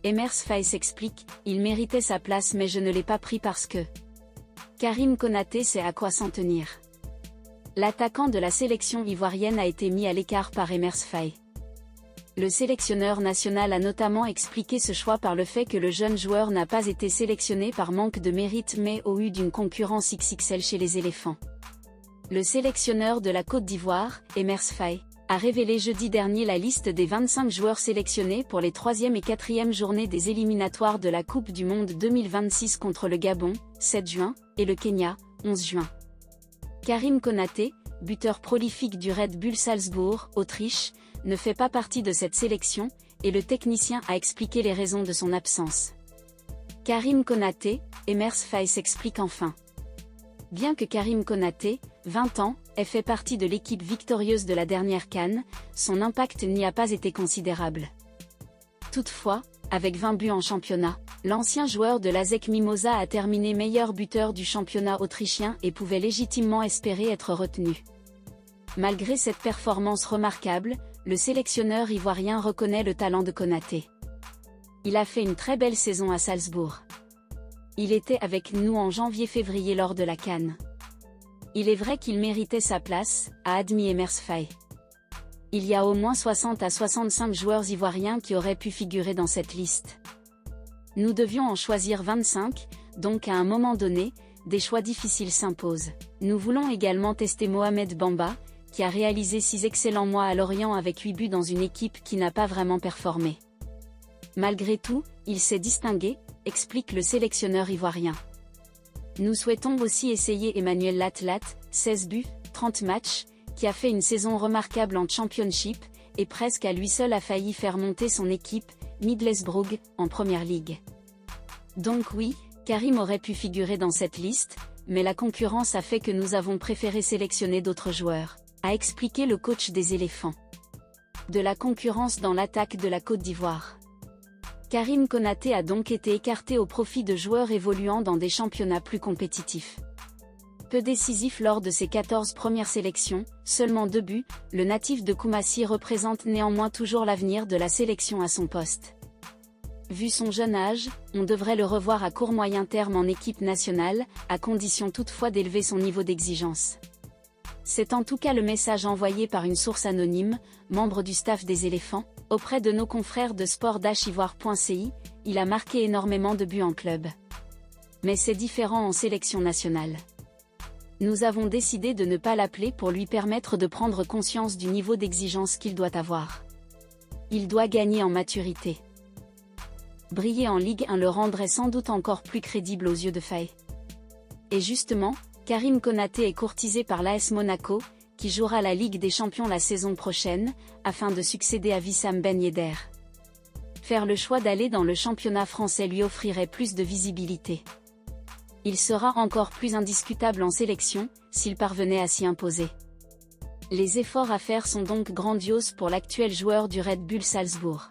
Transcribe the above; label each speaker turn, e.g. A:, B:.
A: Emers Faé s'explique, il méritait sa place mais je ne l'ai pas pris parce que Karim Konaté sait à quoi s'en tenir. L'attaquant de la sélection ivoirienne a été mis à l'écart par Emers Faé. Le sélectionneur national a notamment expliqué ce choix par le fait que le jeune joueur n'a pas été sélectionné par manque de mérite mais au vu d'une concurrence XXL chez les éléphants. Le sélectionneur de la Côte d'Ivoire, Emers Faé, a révélé jeudi dernier la liste des 25 joueurs sélectionnés pour les 3e et 4e journées des éliminatoires de la Coupe du Monde 2026 contre le Gabon, 7 juin, et le Kenya, 11 juin. Karim Konaté, buteur prolifique du Red Bull Salzbourg, Autriche, ne fait pas partie de cette sélection, et le technicien a expliqué les raisons de son absence. Karim Konaté, Emers Faé s'explique enfin. Bien que Karim Konaté, 20 ans, ait fait partie de l'équipe victorieuse de la dernière CAN, son impact n'y a pas été considérable. Toutefois, avec 20 buts en championnat, l'ancien joueur de l'ASEC Mimosa a terminé meilleur buteur du championnat autrichien et pouvait légitimement espérer être retenu. Malgré cette performance remarquable, le sélectionneur ivoirien reconnaît le talent de Konaté. Il a fait une très belle saison à Salzbourg. Il était avec nous en janvier-février lors de la CAN. Il est vrai qu'il méritait sa place, a admis Emers Faé. Il y a au moins 60 à 65 joueurs ivoiriens qui auraient pu figurer dans cette liste. Nous devions en choisir 25, donc à un moment donné, des choix difficiles s'imposent. Nous voulons également tester Mohamed Bamba, qui a réalisé 6 excellents mois à Lorient avec 8 buts dans une équipe qui n'a pas vraiment performé. Malgré tout, il s'est distingué, explique le sélectionneur ivoirien. Nous souhaitons aussi essayer Emmanuel Latlat, 16 buts, 30 matchs, qui a fait une saison remarquable en Championship, et presque à lui seul a failli faire monter son équipe, Middlesbrough, en Première Ligue. Donc oui, Karim aurait pu figurer dans cette liste, mais la concurrence a fait que nous avons préféré sélectionner d'autres joueurs, a expliqué le coach des éléphants. De la concurrence dans l'attaque de la Côte d'Ivoire. Karim Konaté a donc été écarté au profit de joueurs évoluant dans des championnats plus compétitifs. Peu décisif lors de ses 14 premières sélections, seulement 2 buts, le natif de Koumassi représente néanmoins toujours l'avenir de la sélection à son poste. Vu son jeune âge, on devrait le revoir à court moyen terme en équipe nationale, à condition toutefois d'élever son niveau d'exigence. C'est en tout cas le message envoyé par une source anonyme, membre du staff des éléphants, auprès de nos confrères de sport-ivoire.ci, il a marqué énormément de buts en club. Mais c'est différent en sélection nationale. Nous avons décidé de ne pas l'appeler pour lui permettre de prendre conscience du niveau d'exigence qu'il doit avoir. Il doit gagner en maturité. Briller en Ligue 1 le rendrait sans doute encore plus crédible aux yeux de Faé. Et justement, Karim Konaté est courtisé par l'AS Monaco, qui jouera la Ligue des Champions la saison prochaine, afin de succéder à Wissam Ben Yedder. Faire le choix d'aller dans le championnat français lui offrirait plus de visibilité. Il sera encore plus indiscutable en sélection, s'il parvenait à s'y imposer. Les efforts à faire sont donc grandioses pour l'actuel joueur du Red Bull Salzbourg.